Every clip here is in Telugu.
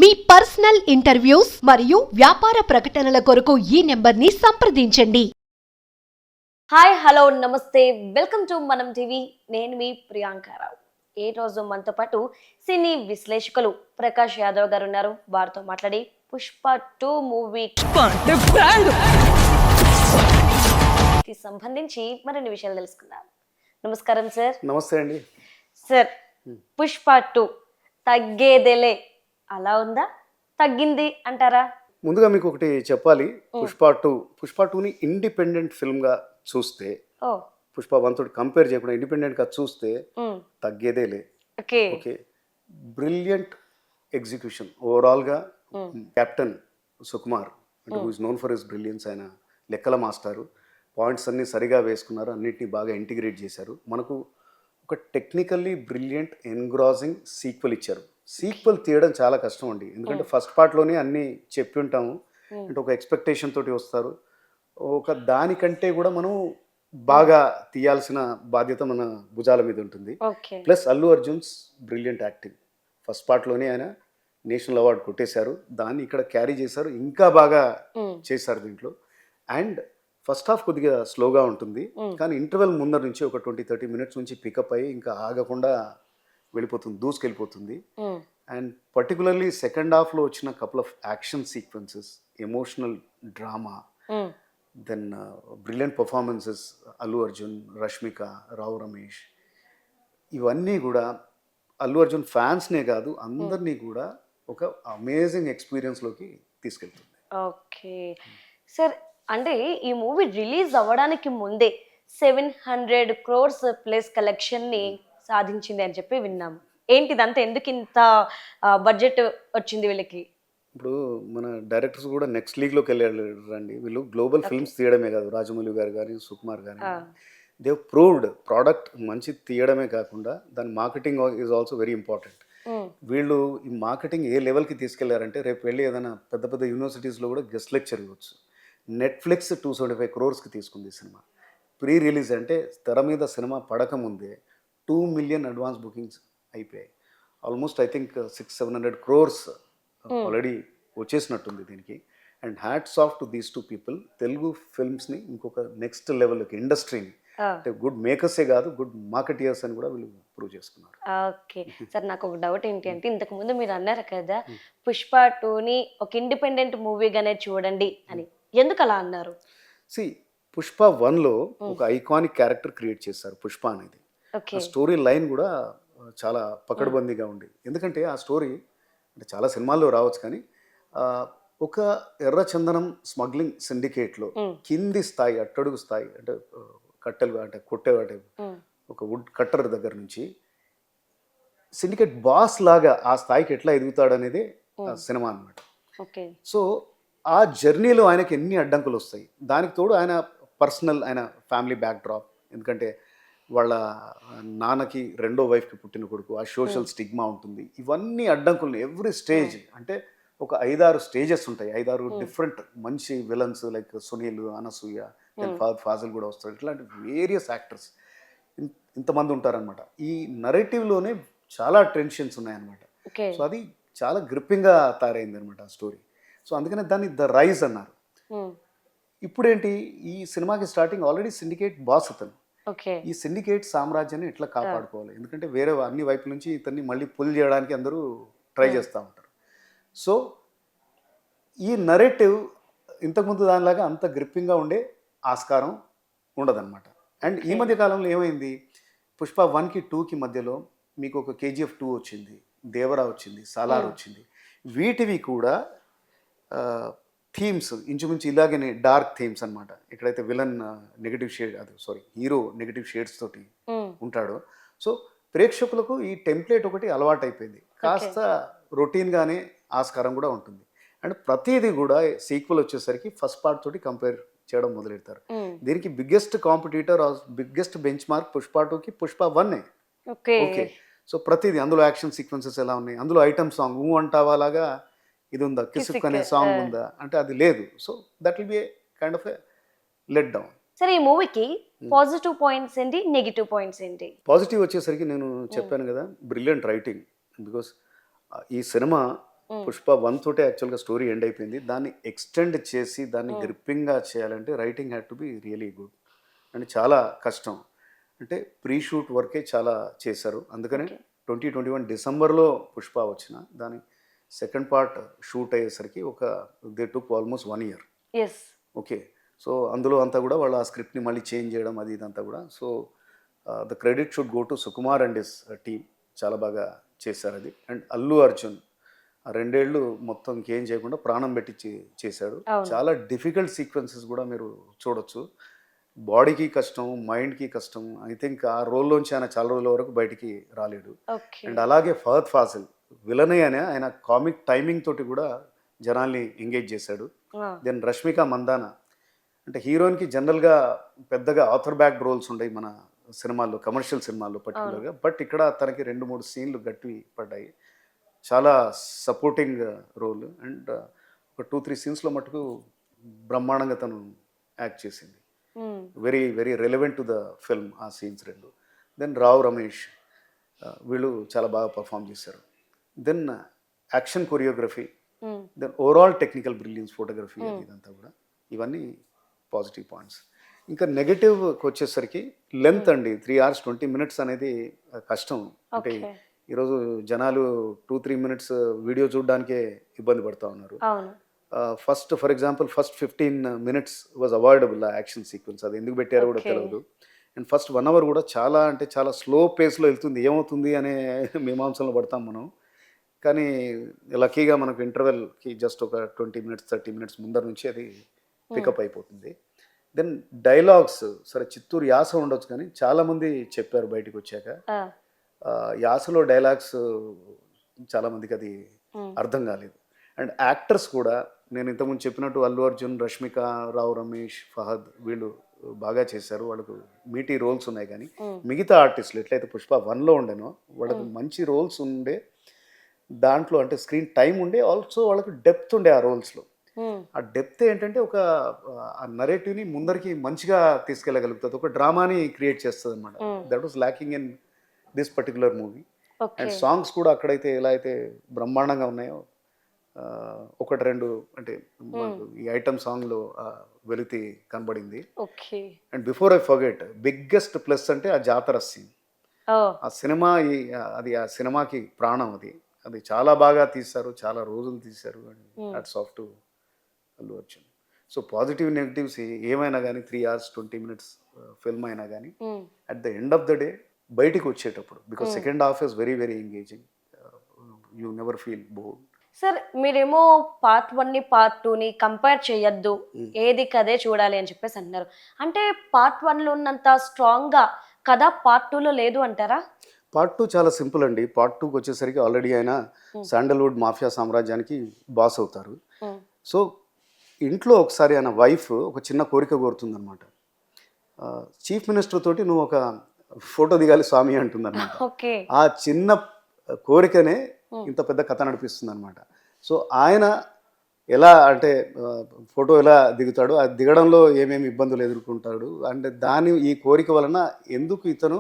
మీ పర్సనల్ ఇంటర్వ్యూస్ మరియు వ్యాపార ప్రకటనల కొరకు ఈ నెంబర్ని సంప్రదించండి. హాయ్ హలో నమస్తే వెల్కమ్ టు మనం టీవీ. నేను మీ ప్రియాంకారావు. ఈ రోజు మనతో పాటు సినీ విశ్లేషకులు ప్రకాష్ యాదవ్ గారు ఉన్నారు. వారితో మాట్లాడి పుష్ప 2 మూవీకి సంబంధించి మరిన్ని విషయాలు తెలుసుకుందాం. నమస్కారం సార్. నమస్తే అండి. సార్, పుష్ప 2 తగ్గేదేలే అలా ఉందా, తగ్గింది అంటారా? ముందుగా మీకు ఒకటి చెప్పాలి. పుష్ప టూని ఇండిపెండెంట్ ఫిల్మ్గా చూస్తే, పుష్ప 1 తోటి కంపేర్ చేయకుండా ఇండిపెండెంట్గా చూస్తే తగ్గేదేలే. ఓకే, బ్రిలియంట్ ఎగ్జిక్యూషన్ ఓవరాల్గా. కెప్టెన్ సుకుమార్ అంటే who is known for his brilliance. ఆయన లెక్కల మాస్టారు. పాయింట్స్ అన్ని సరిగా వేసుకున్నారు, అన్నిటిని బాగా ఇంటిగ్రేట్ చేశారు. మనకు ఒక టెక్నికల్లీ బ్రిలియంట్ ఎన్గ్రాజింగ్ సీక్వెల్ ఇచ్చారు. సీక్వెల్ తీయడం చాలా కష్టం అండి, ఎందుకంటే ఫస్ట్ పార్ట్లోనే అన్నీ చెప్పి ఉంటాము. అంటే ఒక ఎక్స్పెక్టేషన్ తోటి వస్తారు. ఒక దానికంటే కూడా మనం బాగా తీయాల్సిన బాధ్యత మన భుజాల మీద ఉంటుంది. Plus Allu Arjun's brilliant acting. First పార్ట్లోనే ఆయన నేషనల్ అవార్డు కొట్టేశారు, దాన్ని ఇక్కడ క్యారీ చేశారు, ఇంకా బాగా చేశారు దీంట్లో. అండ్ ఫస్ట్ హాఫ్ కొద్దిగా స్లోగా ఉంటుంది, కానీ ఇంటర్వెల్ ముందర నుంచి ఒక 20-30 మినిట్స్ నుంచి పికప్ అయ్యి ఇంకా ఆగకుండా వెళ్ళిపోతుంది, దూసుకెళ్ళిపోతుంది. అండ్ పర్టికులర్లీ సెకండ్ హాఫ్లో వచ్చిన couple of action sequences, emotional drama, then brilliant performances Allu Arjun, Rashmika, Rao Ramesh, ఇవన్నీ కూడా అల్లు అర్జున్ ఫ్యాన్స్నే కాదు అందరినీ కూడా ఒక అమేజింగ్ ఎక్స్పీరియన్స్లోకి తీసుకెళ్తుంది. ఓకే సార్, అంటే ఈ మూవీ రిలీజ్ అవ్వడానికి ముందే 700 crores ప్లస్ కలెక్షన్ని సాధించింది అని చెప్పి విన్నాము. ఏంటిదంతా, ఎందుకు ఇంత బడ్జెట్ వచ్చింది వీళ్ళకి? ఇప్పుడు మన డైరెక్టర్స్ కూడా నెక్స్ట్ లీగ్లోకి వెళ్ళారు రండి. వీళ్ళు గ్లోబల్ ఫిల్మ్స్ తీయడమే కాదు, రాజమౌళి గారు కానీ సుకుమార్ కానీ, దే ప్రూవ్డ్ ప్రోడక్ట్ మంచి తీయడమే కాకుండా దాని marketing is also very important. వీళ్ళు ఈ మార్కెటింగ్ ఏ లెవెల్కి తీసుకెళ్లారంటే, రేపు వెళ్ళి ఏదైనా పెద్ద పెద్ద యూనివర్సిటీస్లో కూడా గెస్ట్ లెక్చర్ ఇవ్వచ్చు. నెట్ఫ్లిక్స్ 275 crores తీసుకుంది ఈ సినిమా. ప్రీ రిలీజ్ అంటే తెర మీద సినిమా పడకముందే 2 million అడ్వాన్స్ బుకింగ్స్ అయిపోయాయి. Almost I think 600-700 crores already వచ్చేసినట్టుంది దీనికి. And hats off to these 2 people. Telugu ఫిల్మ్స్ని ఇంకొక నెక్స్ట్ లెవెల్కి, ఇండస్ట్రీని అంటే గుడ్ మేకర్సే కాదు, గుడ్ మార్కెటియర్స్ అని కూడా వీళ్ళు ప్రూవ్ చేసుకున్నారు. ఓకే సార్, నాకు ఒక డౌట్ ఏంటి అంటే, ఇంతకు ముందు మీరు అన్నారు కదా పుష్ప 2ని ఒక ఇండిపెండెంట్ మూవీగానే చూడండి అని, ఎందుకు అలా అన్నారు? పుష్ప 1లో ఒక ఐకానిక్ క్యారెక్టర్ క్రియేట్ చేశారు పుష్ప అనేది. స్టోరీ లైన్ కూడా చాలా పకడ్బందీగా ఉంది. ఎందుకంటే ఆ స్టోరీ అంటే చాలా సినిమాల్లో రావచ్చు, కానీ ఒక ఎర్రచందనం స్మగ్లింగ్ సిండికేట్లో కింది స్థాయి, అట్టడుగు స్థాయి, అంటే కట్టెలు అంటే కొట్టేవాటి ఒక వుడ్ కట్టర్ దగ్గర నుంచి సిండికేట్ బాస్ లాగా ఆ స్థాయికి ఎట్లా ఎదుగుతాడు అనేది సినిమా అన్నమాట. సో ఆ జర్నీలో ఆయనకి ఎన్ని అడ్డంకులు వస్తాయి, దానికి తోడు ఆయన పర్సనల్, ఆయన ఫ్యామిలీ బ్యాక్డ్రాప్, ఎందుకంటే వాళ్ళ నాన్నకి 2వ వైఫ్కి పుట్టిన కొడుకు, ఆ సోషల్ స్టిగ్మా ఉంటుంది. ఇవన్నీ అడ్డంకులు ఎవ్రీ స్టేజ్, అంటే ఒక 5-6 స్టేజెస్ ఉంటాయి, 5-6 డిఫరెంట్ మంచి విలన్స్ లైక్ సునీల్, అనసూయ, ఫాజిల్ కూడా వస్తాడు. ఇట్లాంటి వేరియస్ యాక్టర్స్ ఇంతమంది ఉంటారనమాట. ఈ నరేటివ్లోనే చాలా టెన్షన్స్ ఉన్నాయన్నమాట. సో అది చాలా గ్రిప్పింగ్గా తయారైంది అనమాట ఆ స్టోరీ. సో అందుకనే దాన్ని ద రైజ్ అన్నారు. ఇప్పుడేంటి, ఈ సినిమాకి స్టార్టింగ్ ఆల్రెడీ సిండికేట్ బాస్ అతను. ఈ సిండికేట్ సామ్రాజ్యాన్ని ఎట్లా కాపాడుకోవాలి, ఎందుకంటే వేరే అన్ని వైపుల నుంచి ఇతన్ని మళ్ళీ పుల్ చేయడానికి అందరూ ట్రై చేస్తూ ఉంటారు. సో ఈ నరేటివ్ ఇంతకుముందు దానిలాగా అంత గ్రిప్పింగ్గా ఉండే ఆస్కారం ఉండదన్నమాట. అండ్ ఈ మధ్య కాలంలో ఏమైంది, పుష్ప 1కి 2కి మధ్యలో మీకు ఒక KGF 2 వచ్చింది, దేవరా వచ్చింది, సాలార్ వచ్చింది. వీటివి కూడా థీమ్స్ ఇంచుమించు ఇలాగనే డార్క్ థీమ్స్ అనమాట. ఎక్కడైతే villain negative shade, hero negative shades తోటి ఉంటాడో, సో ప్రేక్షకులకు ఈ టెంప్లెట్ ఒకటి అలవాటు అయిపోయింది. కాస్త రొటీన్గానే ఆస్కారం కూడా ఉంటుంది. అండ్ ప్రతిదీ కూడా సీక్వెల్ వచ్చేసరికి ఫస్ట్ పార్ట్ తోటి కంపేర్ చేయడం మొదలెడతారు. దీనికి biggest competitor, biggest bench mark Pushpa 2కి పుష్ప 1. ఓకే, సో ప్రతిదీ అందులో యాక్షన్ సీక్వెన్సెస్ ఎలా ఉన్నాయి, అందులో ఐటమ్ సాంగ్ ఊ అంటావా లాగా ఇది ఉందా, కిసుక్ అనే సాంగ్ ఉందా అంటే అది లేదు. So that will be A kind of A let down. సరే, ఈ మూవీకి పాజిటివ్ పాయింట్స్ ఏంటి, నెగిటివ్ పాయింట్స్ ఏంటి? పాజిటివ్ వచ్చేసరికి నేను చెప్పాను కదా, బ్రిలియంట్ రైటింగ్. బికాస్ ఈ సినిమా పుష్ప 1 తోటే యాక్చువల్గా స్టోరీ ఎండ్ అయిపోయింది. దాన్ని ఎక్స్టెండ్ చేసి దాన్ని గ్రిప్పింగ్గా చేయాలంటే writing had to be really good and చాలా కష్టం. అంటే ప్రీ షూట్ వర్కే చాలా చేశారు. అందుకనే 2021 డిసెంబర్లో పుష్ప వచ్చిన దాని సెకండ్ పార్ట్ షూట్ అయ్యేసరికి they took almost 1 year. Yes. Okay. So అందులో అంతా కూడా వాళ్ళు ఆ స్క్రిప్ట్ని మళ్ళీ చేంజ్ చేయడం అది ఇదంతా కూడా. So the credit should go to Sukumar and his team. చాలా బాగా చేశారు అది. అండ్ అల్లు అర్జున్ ఆ 2 ఏళ్ళు మొత్తం ఇంకేం చేయకుండా ప్రాణం పెట్టి చేశాడు. చాలా డిఫికల్ట్ సీక్వెన్సెస్ కూడా మీరు చూడొచ్చు. బాడీకి కష్టం, మైండ్కి కష్టం. ఐ థింక్ ఆ రోల్లోంచి ఆయన చాలా రోజుల వరకు బయటికి రాలేడు. అండ్ అలాగే ఫహద్ ఫాసిల్ విలనే అనే ఆయన కామిక్ టైమింగ్ తోటి కూడా జనాల్ని ఎంగేజ్ చేశాడు. దెన్ రష్మిక మందాన అంటే హీరోయిన్కి జనరల్గా పెద్దగా ఆథర్ బ్యాక్ రోల్స్ ఉంటాయి మన సినిమాల్లో, కమర్షియల్ సినిమాల్లో పర్టికులర్గా. బట్ ఇక్కడ తనకి 2-3 సీన్లు గట్టి పడ్డాయి. చాలా సపోర్టింగ్ రోల్ అండ్ ఒక 2-3 సీన్స్లో మటుకు బ్రహ్మాండంగా తను యాక్ట్ చేసింది. Very very relevant to the film ఆ సీన్స్ 2. దెన్ రావు రమేష్ వీళ్ళు చాలా బాగా పర్ఫామ్ చేశారు. Then action choreography, then overall technical brilliance, photography ఇదంతా కూడా ఇవన్నీ పాజిటివ్ పాయింట్స్. ఇంకా నెగటివ్కి వచ్చేసరికి లెంత్ అండి. 3 hours 20 minutes అనేది కష్టం. అంటే ఈరోజు జనాలు 2-3 minutes వీడియో చూడడానికే ఇబ్బంది పడుతూ ఉన్నారు. For example first 15 minutes was avoidable ఆ యాక్షన్ సీక్వెన్స్. అది ఎందుకు పెట్టారో కూడా తెలియదు. అండ్ ఫస్ట్ 1 hour కూడా చాలా అంటే చాలా స్లో పేస్లో వెళ్తుంది. ఏమవుతుంది అనే మీమాంసంలో పడతాం మనం. కానీ లక్కీగా మనకు ఇంటర్వెల్కి జస్ట్ ఒక 20 minutes 30 minutes ముందర నుంచి అది పికప్ అయిపోతుంది. దెన్ డైలాగ్స్ సరే చిత్తూరు యాస ఉండొచ్చు కానీ చాలామంది చెప్పారు బయటకు వచ్చాక యాసలో డైలాగ్స్ చాలామందికి అది అర్థం కాలేదు. అండ్ యాక్టర్స్ కూడా నేను ఇంతకుముందు చెప్పినట్టు అల్లు అర్జున్, రష్మిక, రావు రమేష్, ఫహద్ వీళ్ళు బాగా చేశారు. వాళ్ళకు మీటీ రోల్స్ ఉన్నాయి. కానీ మిగతా ఆర్టిస్టులు ఎట్లయితే పుష్ప 1లో ఉండేనో వాళ్ళకు మంచి రోల్స్ ఉండే, దాంట్లో అంటే స్క్రీన్ టైం ఉండే, ఆల్సో వాళ్ళకు డెప్త్ ఉండే ఆ రోల్స్లో. ఆ డెప్త్ ఏంటంటే ఒక నరేటివ్ని ముందరికి మంచిగా తీసుకెళ్ళగలుగుతుంది, ఒక డ్రామాని క్రియేట్ చేస్తుంది అనమాట. That was lacking in this particular movie. And songs కూడా అక్కడైతే ఎలా అయితే బ్రహ్మాండంగా ఉన్నాయో 1-2 అంటే ఈ ఐటమ్ సాంగ్లో వెలితి కనబడింది. And before I forget biggest plus అంటే ఆ జాతర సీన్. ఆ సినిమా అది ఆ సినిమాకి ప్రాణం. అది చాలా బాగా తీశారు, చాలా రోజులు తీశారు. And hats off to Allu Arjun. So positive negatives ఏమైనా కానీ 3 hours 20 minutes ఫిల్మ్ అయినా కానీ at the end of the day బయటికి వచ్చేటప్పుడు because second half is very very engaging, you never feel bored. Sir మీరేమో పార్ట్ 1ని పార్ట్ 2ని కంపేర్ చేయొద్దు, ఏది కదే చూడాలి అని చెప్పేసి అన్నారు. అంటే పార్ట్ 1లో ఉన్నంత స్ట్రాంగ్గా కథ పార్ట్ 2లో లేదు అంటారా? పార్ట్ 2 చాలా సింపుల్ అండి. పార్ట్ 2కి వచ్చేసరికి ఆల్రెడీ ఆయన శాండల్వుడ్ మాఫియా సామ్రాజ్యానికి బాస్ అవుతారు. సో ఇంట్లో ఒకసారి ఆయన వైఫ్ ఒక చిన్న కోరిక కోరుతుందన్నమాట. చీఫ్ మినిస్టర్ తోటి నువ్వు ఒక ఫోటో దిగాలి స్వామి అంటుందన్నమాట. ఆ చిన్న కోరికనే ఇంత పెద్ద కథ నడిపిస్తుంది అనమాట. సో ఆయన ఎలా అంటే ఫోటో ఎలా దిగుతాడు, ఆ దిగడంలో ఏమేమి ఇబ్బందులు ఎదుర్కొంటాడు, అంటే ఈ కోరిక వలన ఎందుకు ఇతను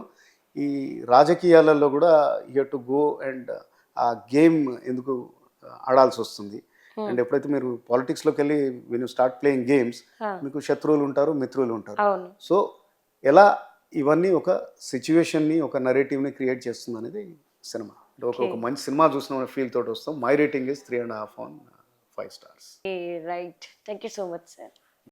ఈ రాజకీయాలలో కూడా యూ టు గో అండ్ ఆ గేమ్ ఎందుకు ఆడాల్సి వస్తుంది. అండ్ ఎప్పుడైతే మీరు పాలిటిక్స్లోకి వెళ్ళి when you start playing games మీకు శత్రువులు ఉంటారు, మిత్రులు ఉంటారు. సో ఎలా ఇవన్నీ ఒక సిచ్యువేషన్ని, ఒక నరేటివ్ని క్రియేట్ చేస్తుంది అనేది సినిమా. ఒక మంచి సినిమా చూసిన ఫీల్ తోటి వస్తాం. My rating is 3.5 on 5 stars. Right, thank you so much sir.